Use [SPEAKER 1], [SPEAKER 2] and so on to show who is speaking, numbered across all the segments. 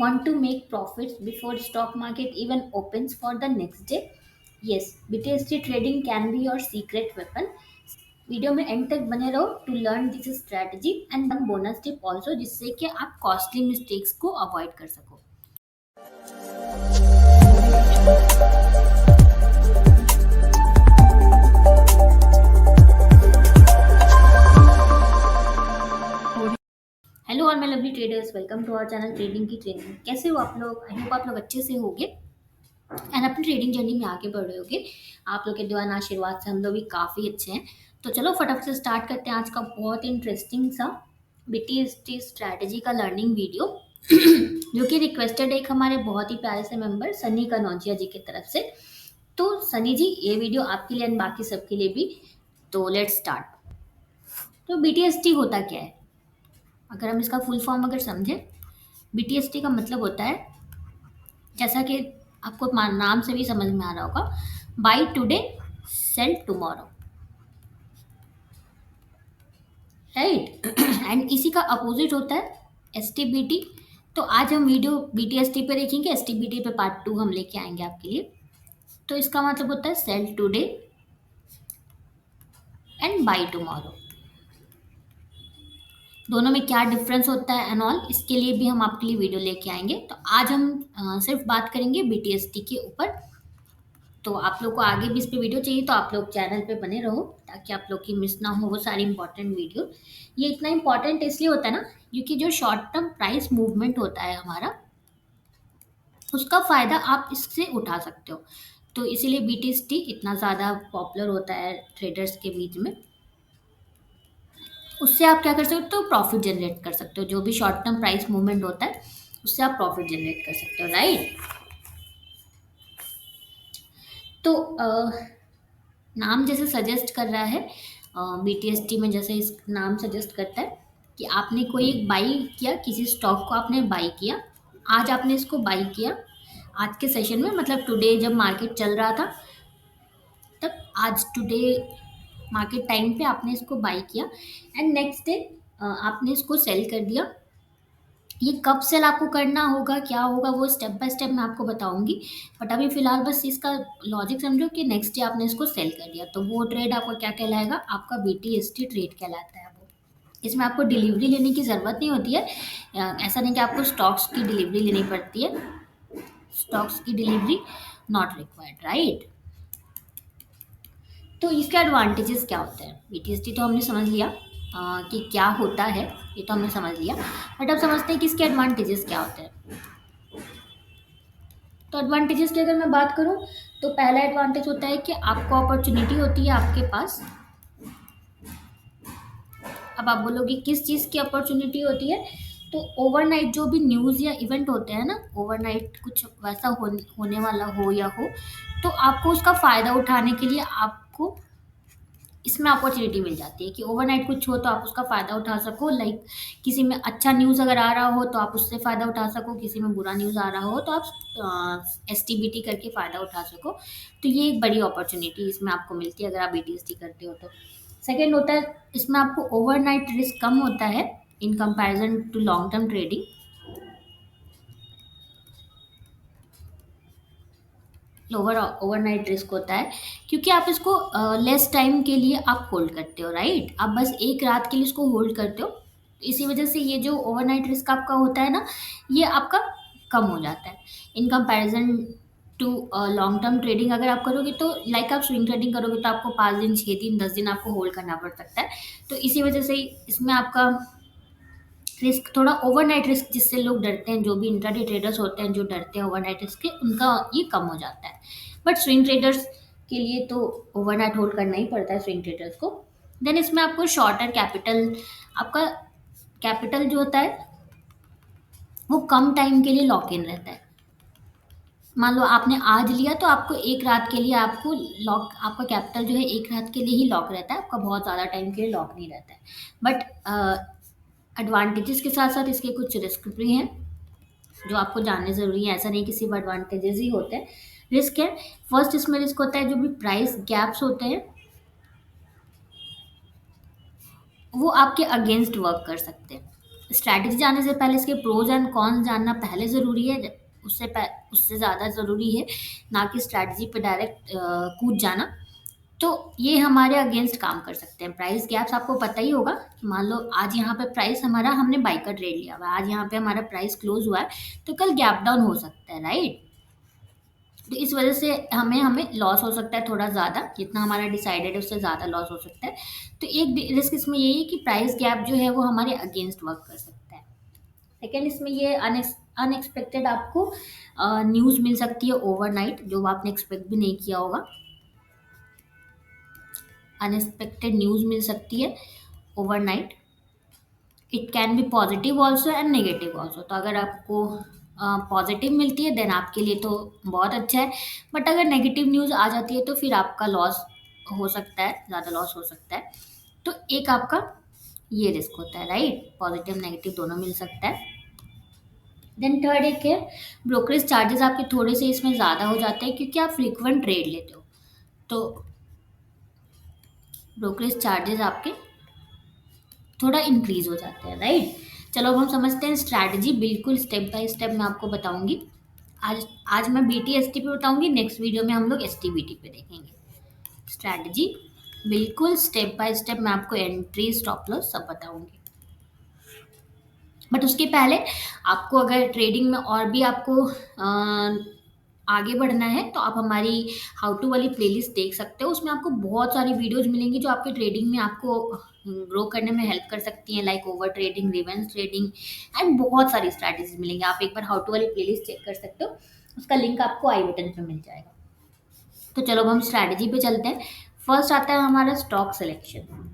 [SPEAKER 1] Want to make profits before stock market even opens for the next day? Yes, BTST trading can be your secret weapon. Video में end तक बने रहो to learn this strategy and one bonus tip also, जिससे कि आप costly mistakes को avoid कर सको। हेलो और मैं lovely traders, welcome to our channel trading की ट्रेनिंग। कैसे हो आप लोग? आई होप आप लोग अच्छे से होगे एंड अपनी ट्रेडिंग जर्नी में आगे बढ़ रहे होगे। आप लोग के दुआन आशीर्वाद से हम लोग भी काफ़ी अच्छे हैं। तो चलो फटाफट से स्टार्ट करते हैं आज का बहुत इंटरेस्टिंग सा बीटीएसटी स्ट्रैटेजी का लर्निंग वीडियो जो कि रिक्वेस्टेड एक हमारे बहुत ही प्यारे से मेंबर सनी कनौजिया जी की तरफ से। तो सनी जी, ये वीडियो आपके लिए एंड बाकी सबके लिए भी। तो लेट्स स्टार्ट। तो बीटीएसटी होता क्या है? अगर हम इसका फुल फॉर्म अगर समझें, बीटीएसटी का मतलब होता है, जैसा कि आपको नाम से भी समझ में आ रहा होगा, by today cell tomorrow, right. And इसी का अपोजिट होता है एसटीबीटी। तो आज हम वीडियो बीटीएसटी पे देखेंगे, एसटीबीटी पे पार्ट 2 हम लेके आएंगे आपके लिए। तो इसका मतलब होता है sell today and buy tomorrow. दोनों में क्या डिफरेंस होता है एंड ऑल, इसके लिए भी हम आपके लिए वीडियो लेके आएंगे। तो आज हम सिर्फ बात करेंगे बीटीएसटी के ऊपर। तो आप लोग को आगे भी इस पे वीडियो चाहिए तो आप लोग चैनल पे बने रहो, ताकि आप लोग की मिस ना हो वो सारी इंपॉर्टेंट वीडियो। ये इतना इंपॉर्टेंट इसलिए होता है ना, क्योंकि जो शॉर्ट टर्म प्राइस मूवमेंट होता है हमारा, उसका फ़ायदा आप इससे उठा सकते हो। तो इसीलिए बीटीएसटी इतना ज़्यादा पॉपुलर होता है ट्रेडर्स के बीच में। उससे आप क्या कर सकते हो? प्रॉफिट जनरेट कर सकते हो। जो भी शॉर्ट टर्म प्राइस मूवमेंट होता है उससे आप प्रॉफिट जनरेट कर सकते हो, राइट। तो नाम जैसे सजेस्ट कर रहा है, बीटीएसटी में जैसे इस नाम सजेस्ट करता है कि आपने कोई एक बाई किया, किसी स्टॉक को आपने बाई किया, आज आपने इसको बाई किया आज के सेशन में, मतलब टुडे जब मार्केट चल रहा था तब, आज टुडे मार्केट टाइम पे आपने इसको बाई किया एंड नेक्स्ट डे आपने इसको सेल कर दिया। ये कब सेल आपको करना होगा, क्या होगा, वो स्टेप बाय स्टेप मैं आपको बताऊंगी। बट अभी फिलहाल बस इसका लॉजिक समझो कि नेक्स्ट डे आपने इसको सेल कर दिया, तो वो ट्रेड आपका क्या कहलाएगा? आपका बीटीएसटी ट्रेड कहलाता है वो। इसमें आपको डिलीवरी लेने की ज़रूरत नहीं होती है। ऐसा नहीं कि आपको स्टॉक्स की डिलीवरी लेनी पड़ती है। स्टॉक्स की डिलीवरी नॉट रिक्वायर्ड, राइट। तो इसके एडवांटेजेस क्या होते हैं? बीटीएसटी तो हमने समझ लिया कि क्या होता है, ये तो हमने समझ लिया। बट अब समझते हैं कि इसके एडवांटेजेस क्या होते हैं। तो एडवांटेजेस की अगर मैं बात करूं, तो पहला एडवांटेज होता है कि आपको अपॉर्चुनिटी होती है आपके पास। अब आप बोलोगे किस चीज़ की अपॉर्चुनिटी होती है? तो ओवरनाइट जो भी न्यूज़ या इवेंट होते हैं ना, ओवरनाइट कुछ वैसा होने वाला हो या हो, तो आपको उसका फ़ायदा उठाने के लिए आपको इसमें अपॉर्चुनिटी मिल जाती है कि ओवरनाइट कुछ हो तो आप उसका फ़ायदा उठा सको। लाइक किसी में अच्छा न्यूज़ अगर आ रहा हो तो आप उससे फ़ायदा उठा सको, किसी में बुरा न्यूज़ आ रहा हो तो आप एसटीबीटी करके फ़ायदा उठा सको। तो ये एक बड़ी अपॉर्चुनिटी इसमें आपको मिलती है अगर आप बीटीएसटी करते हो तो। सेकेंड होता है, इसमें आपको ओवरनाइट रिस्क कम होता है in comparison to long term trading. Lower overnight risk होता है क्योंकि आप इसको लेस टाइम के लिए आप होल्ड करते हो, राइट। आप बस एक रात के लिए इसको होल्ड करते हो, इसी वजह से ये जो ओवरनाइट रिस्क आपका होता है ना, ये आपका कम हो जाता है in comparison to long term trading. अगर आप करोगे तो लाइक आप स्विंग ट्रेडिंग करोगे तो आपको 5 दिन, 6 दिन, 10 दिन आपको होल्ड करना पड़ सकता है। तो इसी वजह से इसमें आपका रिस्क थोड़ा ओवरनाइट रिस्क, जिससे लोग डरते हैं, जो भी इंट्राडे ट्रेडर्स होते हैं जो डरते हैं ओवरनाइट रिस्क के, उनका ये कम हो जाता है। बट स्विंग ट्रेडर्स के लिए तो ओवरनाइट होल्ड करना ही पड़ता है स्विंग ट्रेडर्स को। देन इसमें आपको शॉर्टर कैपिटल, आपका कैपिटल जो होता है वो कम टाइम के लिए लॉक इन रहता है। मान लो आपने आज लिया तो आपको एक रात के लिए आपको लॉक, आपका कैपिटल जो है एक रात के लिए ही लॉक रहता है, आपका बहुत ज़्यादा टाइम के लिए लॉक नहीं रहता है। बट एडवांटेजेस के साथ साथ इसके कुछ रिस्क भी हैं जो आपको जानने ज़रूरी है। ऐसा नहीं कि सिर्फ एडवांटेजेस ही होते हैं, रिस्क है। फर्स्ट इसमें रिस्क होता है जो भी प्राइस गैप्स होते हैं वो आपके अगेंस्ट वर्क कर सकते हैं। स्ट्रैटेजी जानने से पहले इसके प्रोज एंड कॉन्स जानना पहले ज़रूरी है, उससे ज़्यादा ज़रूरी है ना कि स्ट्रैटेजी पे डायरेक्ट कूद जाना। तो ये हमारे अगेंस्ट काम कर सकते हैं। प्राइस गैप्स आपको पता ही होगा कि मान लो आज यहाँ पे प्राइस हमारा, हमने बाई का ट्रेड लिया हुआ है, आज यहाँ पे हमारा प्राइस क्लोज हुआ है, तो कल गैप डाउन हो सकता है, राइट? तो इस वजह से हमें हमें लॉस हो सकता है थोड़ा ज़्यादा, जितना हमारा डिसाइडेड है उससे ज़्यादा लॉस हो सकता है। तो एक रिस्क इसमें यही है कि प्राइस गैप जो है वो हमारे अगेंस्ट वर्क कर सकता है। सेकेंड, इसमें ये अनएक्सपेक्टेड आपको न्यूज़ मिल सकती है ओवरनाइट, जो आपने एक्सपेक्ट भी नहीं किया होगा। अनएक्सपेक्टेड न्यूज़ मिल सकती है overnight. It can be positive also and negative also. तो अगर आपको पॉजिटिव मिलती है देन आपके लिए तो बहुत अच्छा है, बट अगर नेगेटिव न्यूज़ आ जाती है तो फिर आपका लॉस हो सकता है, ज़्यादा लॉस हो सकता है। तो एक आपका ये रिस्क होता है, राइट? पॉजिटिव नेगेटिव दोनों मिल सकता है। देन थर्ड एक है, ब्रोकरेज चार्जेस आपके थोड़े से इसमें ज़्यादा हो जाते हैं क्योंकि आप फ्रीक्वेंट ट्रेड लेते हो, तो ब्रोकरेज चार्जेस आपके थोड़ा इंक्रीज हो जाते हैं, राइट? चलो अब हम समझते हैं स्ट्रैटेजी, बिल्कुल स्टेप बाय स्टेप मैं आपको बताऊंगी। आज आज मैं बीटी एसटी पे बताऊंगी, नेक्स्ट वीडियो में हम लोग एसटी बीटी पे देखेंगे स्ट्रैटेजी। बिल्कुल स्टेप बाय स्टेप मैं आपको एंट्री स्टॉप लॉस सब बताऊंगी। बट उसके पहले आपको अगर ट्रेडिंग में और भी आपको आगे बढ़ना है तो आप हमारी हाउ टू वाली प्लेलिस्ट देख सकते हो। उसमें आपको बहुत सारी वीडियोस मिलेंगी जो आपके ट्रेडिंग में आपको ग्रो करने में हेल्प कर सकती हैं, like over trading, reverse trading and बहुत सारी स्ट्रैटेजीज मिलेंगी। आप एक बार हाउ टू वाली प्लेलिस्ट चेक कर सकते हो, उसका लिंक आपको आई बटन पे मिल जाएगा। तो चलो अब हम स्ट्रैटेजी पे चलते हैं। फर्स्ट आता है हमारा स्टॉक सिलेक्शन।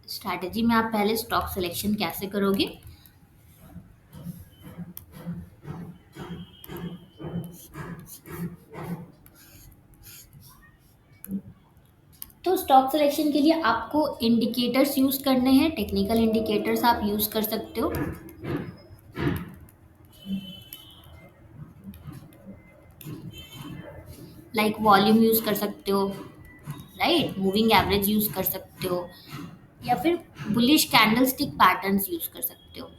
[SPEAKER 1] स्ट्रैटेजी में आप पहले स्टॉक सिलेक्शन कैसे करोगे? तो स्टॉक सिलेक्शन के लिए आपको इंडिकेटर्स यूज़ करने हैं, टेक्निकल इंडिकेटर्स आप यूज़ कर सकते हो। लाइक वॉल्यूम यूज़ कर सकते हो, राइट? मूविंग एवरेज यूज़ कर सकते हो, या फिर bullish candle stick patterns use कर सकते हो।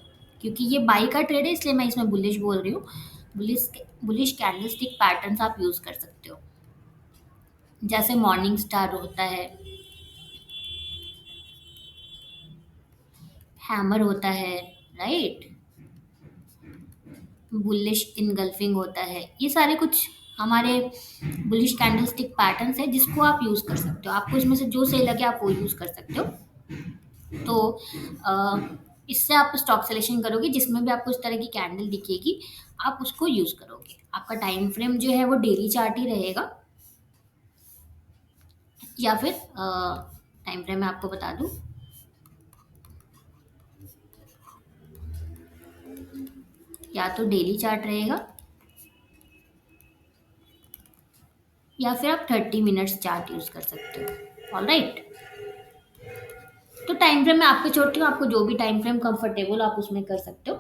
[SPEAKER 1] क्योंकि ये बाई का ट्रेड है इसलिए मैं इसमें बुलिश बोल रही हूँ। Bullish bullish candle stick patterns आप यूज़ कर सकते हो, जैसे मॉर्निंग स्टार होता है, हैमर होता है, राइट? बुलिश इनगल्फिंग होता है। ये सारे कुछ हमारे बुलिश कैंडलस्टिक पैटर्न्स है जिसको आप यूज़ कर सकते हो। आपको इसमें से जो सही लगे आप वो यूज़ कर सकते हो। तो इससे आप स्टॉक सिलेक्शन करोगे, जिसमें भी आपको इस तरह की कैंडल दिखेगी आप उसको यूज़ करोगे। आपका टाइम फ्रेम जो है वो डेली चार्ट ही रहेगा, या फिर टाइम फ्रेम मैं आपको बता दूं, या तो डेली चार्ट रहेगा या फिर आप 30 मिनट्स चार्ट यूज़ कर सकते हो। ऑलराइट, तो टाइम फ्रेम मैं आपको छोड़ती हूँ, आपको जो भी टाइम फ्रेम कंफर्टेबल आप उसमें कर सकते हो।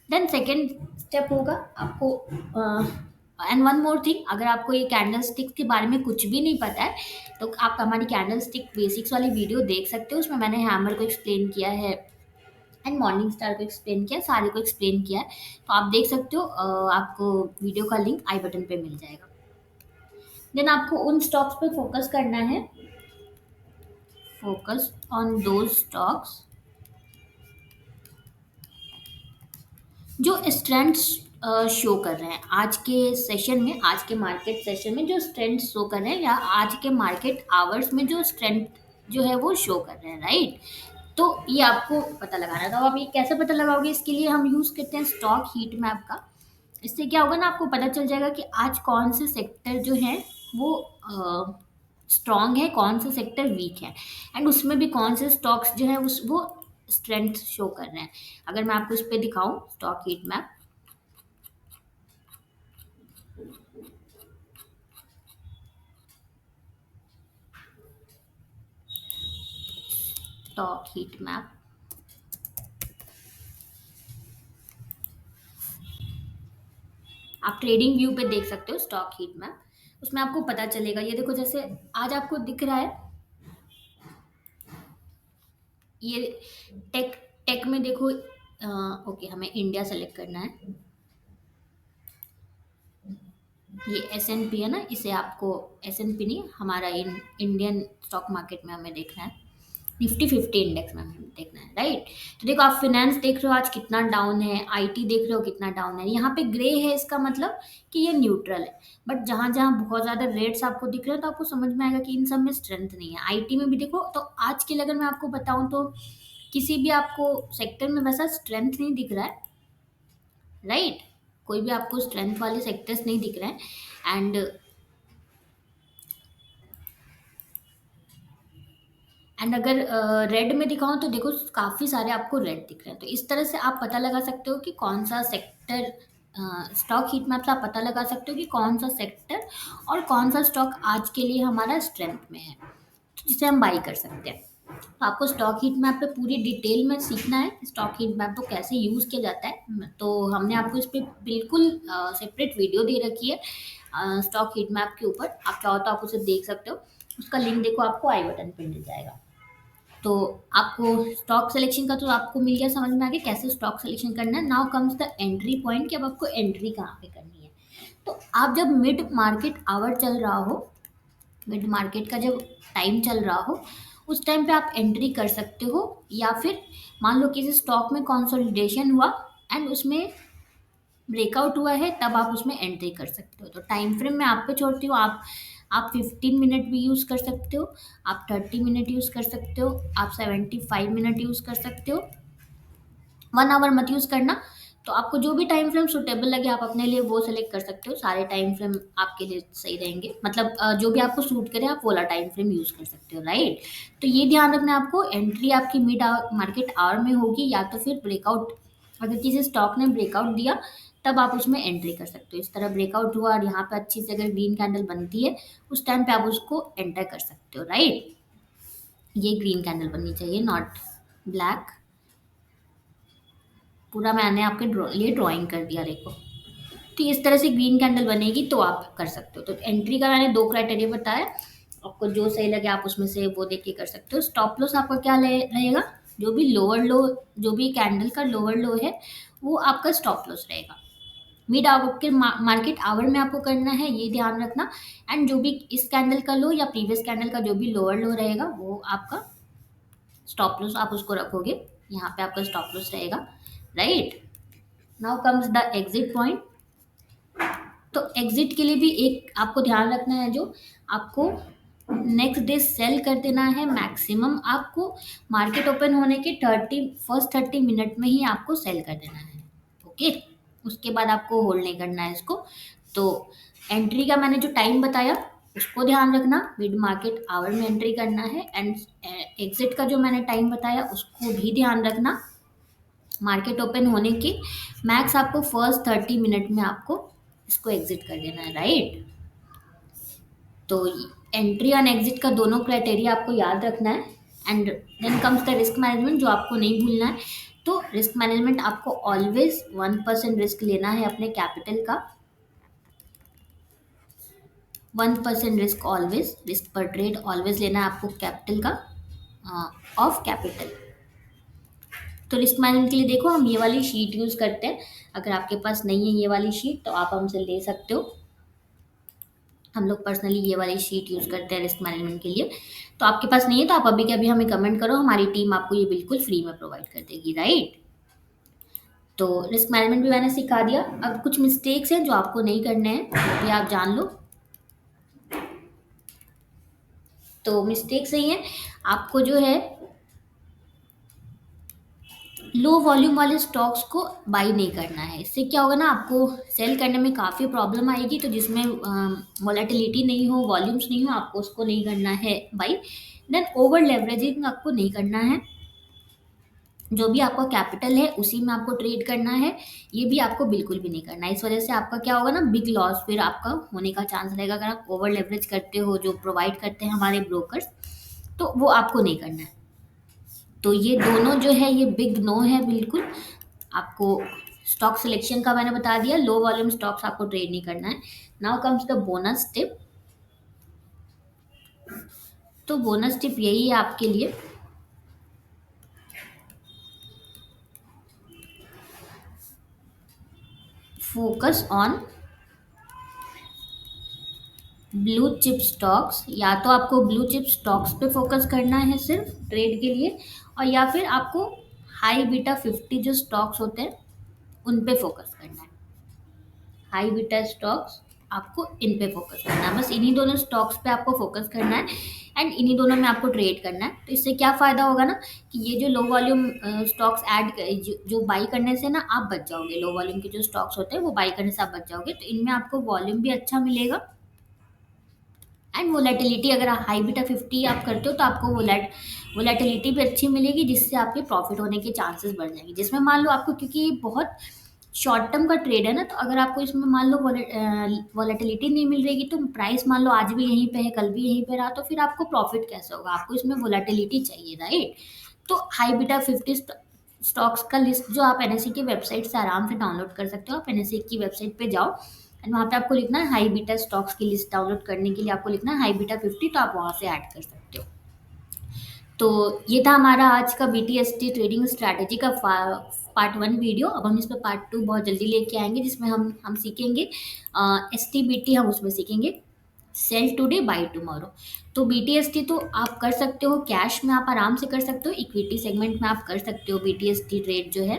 [SPEAKER 1] देन सेकेंड स्टेप होगा आपको, एंड वन मोर थिंग, अगर आपको ये कैंडल स्टिक के बारे में कुछ भी नहीं पता है तो आप हमारी कैंडल स्टिक बेसिक्स वाली वीडियो देख सकते हो। उसमें मैंने हैमर को एक्सप्लेन किया है एंड मॉर्निंग स्टार को एक्सप्लेन किया है, सारे को एक्सप्लेन किया है, तो आप देख सकते हो। आपको वीडियो का लिंक आई बटन पे मिल जाएगा। देन आपको उन स्टॉक्स पे फोकस करना है, फोकस ऑन दोज स्टॉक्स जो स्ट्रेंड्स शो कर रहे हैं आज के सेशन में, आज के मार्केट सेशन में जो स्ट्रेंड शो कर रहे हैं, या आज के मार्केट आवर्स में जो स्ट्रेंड जो है वो शो कर रहे हैं, राइट? तो ये आपको पता लगाना है। तो आप ये कैसे पता लगाओगे? इसके लिए हम यूज़ करते हैं स्टॉक हीट मैप का। इससे क्या होगा ना, आपको पता चल जाएगा कि आज कौन से सेक्टर जो है वो स्ट्रांग है, कौन से सेक्टर वीक है, एंड उसमें भी कौन से स्टॉक्स जो है उस वो स्ट्रेंथ शो कर रहे हैं। अगर मैं आपको इस पे दिखाऊं stock heat map, stock heat map, आप ट्रेडिंग व्यू पे देख सकते हो स्टॉक हीट मैप। उसमें आपको पता चलेगा, ये देखो जैसे आज आपको दिख रहा है ये टेक टेक में देखो ओके, हमें इंडिया सेलेक्ट करना है। ये एस-एन-पी है ना, इसे आपको, एस-एन-पी नहीं, हमारा इंडियन स्टॉक मार्केट में हमें देखना है, निफ्टी 50 इंडेक्स में हमें देखना है, राइट। तो देखो, आप फिनेंस देख रहे हो आज कितना डाउन है, आईटी देख रहे हो कितना डाउन है, यहाँ पे ग्रे है, इसका मतलब कि ये न्यूट्रल है। बट जहाँ जहाँ बहुत ज़्यादा रेट्स आपको दिख रहे हैं तो आपको समझ में आएगा कि इन सब में स्ट्रेंथ नहीं है। आईटी में भी देखो, तो आज के लिए अगर मैं आपको बताऊँ तो किसी भी आपको सेक्टर में वैसा स्ट्रेंथ नहीं दिख रहा है, राइट। कोई भी आपको स्ट्रेंथ वाले सेक्टर्स नहीं दिख रहे हैं। एंड अगर रेड में दिखाऊं तो देखो, काफ़ी सारे आपको रेड दिख रहे हैं। तो इस तरह से आप पता लगा सकते हो कि कौन सा सेक्टर, स्टॉक हीट मैप से आप पता लगा सकते हो कि कौन सा सेक्टर और कौन सा स्टॉक आज के लिए हमारा स्ट्रेंथ में है, तो जिसे हम बाई कर सकते हैं। तो आपको स्टॉक हीट मैप पे पूरी डिटेल में सीखना है, स्टॉक हीट मैप को कैसे यूज़ किया जाता है। तो हमने आपको इस पे बिल्कुल सेपरेट वीडियो दे रखी है स्टॉक हीट मैप के ऊपर। आप चाहो तो आप उसे देख सकते हो, उसका लिंक देखो आपको आई बटन पे मिल जाएगा। तो आपको स्टॉक सिलेक्शन का तो आपको मिल गया, समझ में आ गया कैसे स्टॉक सिलेक्शन करना है। Now comes the entry point, कि अब आपको एंट्री कहाँ पे करनी है। तो आप जब मिड मार्केट आवर चल रहा हो, मिड मार्केट का जब टाइम चल रहा हो, उस टाइम पे आप एंट्री कर सकते हो। या फिर मान लो किसी स्टॉक में कंसोलिडेशन हुआ एंड उसमें ब्रेकआउट हुआ है, तब आप उसमें एंट्री कर सकते हो। तो टाइम फ्रेम मैं आप पे छोड़ती हूँ। आप 15 मिनट भी यूज़ कर सकते हो, आप 30 मिनट यूज़ कर सकते हो, आप 75 मिनट यूज़ कर सकते हो। 1 आवर मत यूज़ करना। तो आपको जो भी टाइम फ्रेम सुटेबल लगे आप अपने लिए वो सेलेक्ट कर सकते हो। सारे टाइम फ्रेम आपके लिए सही रहेंगे, मतलब जो भी आपको सूट करे आप वो वाला टाइम फ्रेम यूज़ कर सकते हो, राइट। तो ये ध्यान रखना है आपको, एंट्री आपकी मिड मार्केट आवर में होगी, या तो फिर ब्रेकआउट, अगर किसी स्टॉक ने ब्रेकआउट दिया तब आप उसमें एंट्री कर सकते हो। इस तरह ब्रेकआउट हुआ और यहाँ पे अच्छी से अगर ग्रीन कैंडल बनती है, उस टाइम पे आप उसको एंटर कर सकते हो, राइट। ये ग्रीन कैंडल बननी चाहिए, नॉट ब्लैक। पूरा मैंने आपके लिए ड्राइंग कर दिया, देखो। तो इस तरह से ग्रीन कैंडल बनेगी तो आप कर सकते हो। तो एंट्री का मैंने 2 क्राइटेरिया बताया, आपको जो सही लगे आप उसमें से वो देख के कर सकते हो। स्टॉप लॉस आपका क्या रहेगा, जो भी लोअर लो, जो भी कैंडल का लोअर लो है वो आपका स्टॉप लॉस रहेगा। मिड आवर के मार्केट आवर में आपको करना है, ये ध्यान रखना। एंड जो भी इस कैंडल का लो या प्रीवियस कैंडल का जो भी लोअर लो रहेगा वो आपका स्टॉप लॉस, आप उसको रखोगे, यहाँ पे आपका स्टॉप लॉस रहेगा, right. Now comes the exit point. तो एग्जिट के लिए भी एक आपको ध्यान रखना है, जो आपको नेक्स्ट डे सेल कर देना है मैक्सिमम। आपको मार्केट ओपन होने के फर्स्ट 30 मिनट में ही आपको सेल कर देना है, ओके। उसके बाद आपको होल्ड नहीं करना है इसको। तो एंट्री का मैंने जो टाइम बताया उसको ध्यान रखना, मिड मार्केट आवर में एंट्री करना है। एंड एग्जिट का जो मैंने टाइम बताया उसको भी ध्यान रखना, मार्केट ओपन होने के मैक्स आपको फर्स्ट 30 मिनट में आपको इसको एग्जिट कर देना है, राइट। तो एंट्री एंड एग्जिट का दोनों क्राइटेरिया आपको याद रखना है। And then comes the risk management, जो आपको नहीं भूलना है। तो रिस्क मैनेजमेंट, आपको ऑलवेज 1% रिस्क लेना है अपने कैपिटल का। 1% risk always, risk per trade always लेना है आपको कैपिटल का, ऑफ कैपिटल। तो रिस्क मैनेजमेंट के लिए देखो, हम ये वाली शीट यूज़ करते हैं। अगर आपके पास नहीं है ये वाली शीट तो आप हमसे ले सकते हो। हम लोग पर्सनली ये वाली शीट यूज़ करते हैं रिस्क मैनेजमेंट के लिए। तो आपके पास नहीं है तो आप अभी के अभी हमें कमेंट करो, हमारी टीम आपको ये बिल्कुल फ्री में प्रोवाइड कर देगी, राइट। तो रिस्क मैनेजमेंट भी मैंने सिखा दिया। अब कुछ मिस्टेक्स हैं जो आपको नहीं करने हैं, वो भी आप जान लो। तो मिस्टेक्स सही है, आपको जो है लो वॉल्यूम वाले स्टॉक्स को बाई नहीं करना है। इससे क्या होगा ना, आपको सेल करने में काफ़ी प्रॉब्लम आएगी। तो जिसमें वॉलेटिलिटी नहीं हो, वॉल्यूम्स नहीं हो, आपको उसको नहीं करना है बाई। देन ओवर लेवरेजिंग आपको नहीं करना है, जो भी आपका कैपिटल है उसी में आपको ट्रेड करना है, ये भी आपको बिल्कुल भी नहीं करना है। इस वजह से आपका क्या होगा ना, बिग लॉस फिर आपका होने का चांस रहेगा अगर आप ओवर लेवरेज करते हो, जो प्रोवाइड करते हैं हमारे ब्रोकर्स, तो वो आपको नहीं करना है। तो ये दोनों जो है ये बिग नो है बिल्कुल। आपको स्टॉक सिलेक्शन का मैंने बता दिया, लो वॉल्यूम स्टॉक्स आपको ट्रेड नहीं करना है। Now comes the bonus tip. तो बोनस टिप यही है आपके लिए focus on blue chip stocks. या तो आपको ब्लू चिप स्टॉक्स पे फोकस करना है सिर्फ ट्रेड के लिए, और या फिर आपको हाई बीटा 50 जो स्टॉक्स होते हैं उन पे फोकस करना है। हाई बीटा स्टॉक्स, आपको इन पे फोकस करना है, बस इन्हीं दोनों स्टॉक्स पे आपको फोकस करना है एंड इन्हीं दोनों में आपको ट्रेड करना है। तो इससे क्या फ़ायदा होगा ना कि ये जो लो वॉल्यूम स्टॉक्स जो बाई करने से ना आप बच जाओगे, लो वॉल्यूम के जो स्टॉक्स होते हैं वो बाई करने से आप बच जाओगे, तो इनमें आपको वॉल्यूम भी अच्छा मिलेगा एंड वोलेटिलिटी, अगर हाई बीटा 50 आप करते हो तो आपको वोलेटिलिटी भी अच्छी मिलेगी, जिससे आपके प्रॉफिट होने के चांसेस बढ़ जाएंगे। जिसमें मान लो आपको, क्योंकि ये बहुत शॉर्ट टर्म का ट्रेड है ना, तो अगर आपको इसमें मान लो वोलेटिलिटी नहीं मिल रही तो प्राइस मान लो आज भी यहीं पे है कल भी यहीं पे रहा, तो फिर आपको प्रॉफिट कैसे होगा? आपको इसमें वोलेटिलिटी चाहिए, राइट? तो हाई बीटा 50 स्टॉक्स का लिस्ट जो आप एनएससी की वेबसाइट से आराम से डाउनलोड कर सकते हो। आप एनएससी की वेबसाइट पे जाओ एंड वहाँ पे आपको लिखना है हाई बीटा स्टॉक्स की लिस्ट डाउनलोड करने के लिए आपको लिखना है हाई बीटा 50, तो आप वहाँ से ऐड कर सकते हो। तो ये था हमारा आज का बीटीएसटी ट्रेडिंग स्ट्रैटेजी का पार्ट 1 वीडियो। अब हम इस पर पार्ट 2 बहुत जल्दी लेके आएंगे, जिसमें हम सीखेंगे एस टी बी टी, हम उसमें सीखेंगे सेल टुडे बाय टुमारो। तो बीटीएसटी तो आप कर सकते हो कैश में, आप आराम से कर सकते हो, इक्विटी सेगमेंट में आप कर सकते हो बीटीएसटी ट्रेड जो है,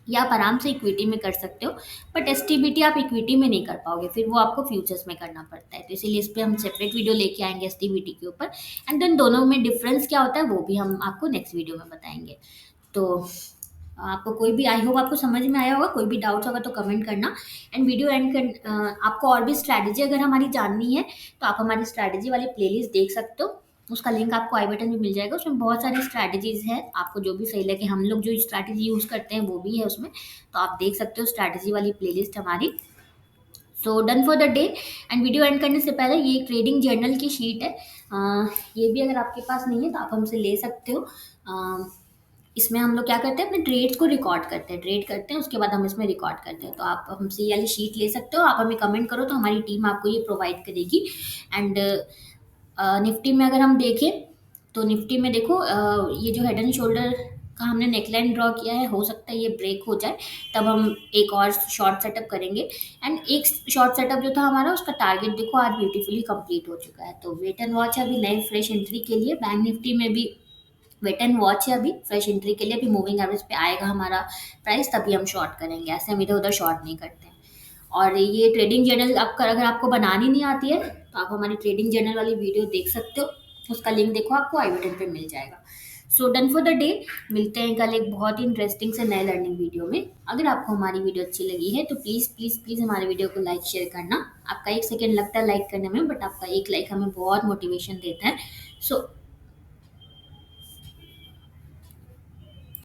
[SPEAKER 1] या आप आराम से इक्विटी में कर सकते हो। बट एसटीबीटी आप इक्विटी में नहीं कर पाओगे, फिर वो आपको फ्यूचर्स में करना पड़ता है। तो इसीलिए इस पे हम सेपरेट वीडियो लेके आएंगे एसटीबीटी के ऊपर, एंड देन दोनों में डिफरेंस क्या होता है वो भी हम आपको नेक्स्ट वीडियो में बताएंगे। तो आपको कोई भी, आई होप आपको समझ में आया होगा। कोई भी डाउट्स होगा तो कमेंट करना एंड वीडियो एंड कर। आपको और भी स्ट्रैटेजी अगर हमारी जाननी है तो आप हमारी स्ट्रैटेजी वाली प्लेलिस्ट देख सकते हो, उसका लिंक आपको आई बटन में मिल जाएगा। उसमें बहुत सारी स्ट्रैटेजीज है, आपको जो भी सही लगे, हम लोग जो स्ट्रैटेजी यूज करते हैं वो भी है उसमें, तो आप देख सकते हो स्ट्रैटेजी वाली प्लेलिस्ट हमारी। So done for the day. And video and करने से पहले ये ट्रेडिंग जर्नल की शीट है, ये भी अगर आपके पास नहीं है तो आप हमसे ले सकते हो। इसमें हम लोग क्या करते हैं, अपने ट्रेड्स को रिकॉर्ड करते हैं, ट्रेड करते हैं उसके बाद हम इसमें रिकॉर्ड करते हैं। तो आप हमसे ये वाली शीट ले सकते हो, आप हमें कमेंट करो तो हमारी टीम आपको ये प्रोवाइड करेगी। एंड निफ्टी में अगर हम देखें तो निफ्टी में देखो, ये जो हेड एंड शोल्डर का हमने नेकलाइन ड्रॉ किया है, हो सकता है ये ब्रेक हो जाए, तब हम एक और शॉर्ट सेटअप करेंगे। एंड एक शॉर्ट सेटअप जो था हमारा, उसका टारगेट देखो आज ब्यूटीफुली कंप्लीट हो चुका है। तो वेट एंड वॉच है अभी नए फ्रेश एंट्री के लिए। बैंक निफ्टी में भी वेट एंड वॉच है अभी फ्रेश एंट्री के लिए। अभी मूविंग एवरेज पे आएगा हमारा प्राइस, तभी हम शॉर्ट करेंगे, ऐसे हम इधर उधर शॉर्ट नहीं करते हैं। और ये ट्रेडिंग जर्नल आपका अगर आपको बनानी नहीं आती है तो आप हमारी ट्रेडिंग जर्नल वाली वीडियो देख सकते हो, उसका लिंक देखो आपको आई बटन पे मिल जाएगा। So done for the day. मिलते हैं कल एक बहुत ही इंटरेस्टिंग से नए लर्निंग वीडियो में। अगर आपको हमारी वीडियो अच्छी लगी है तो प्लीज़ प्लीज़ प्लीज़ हमारे वीडियो को लाइक शेयर करना। आपका 1 सेकेंड लगता है लाइक करने में, बट आपका एक लाइक हमें बहुत मोटिवेशन देता है। सो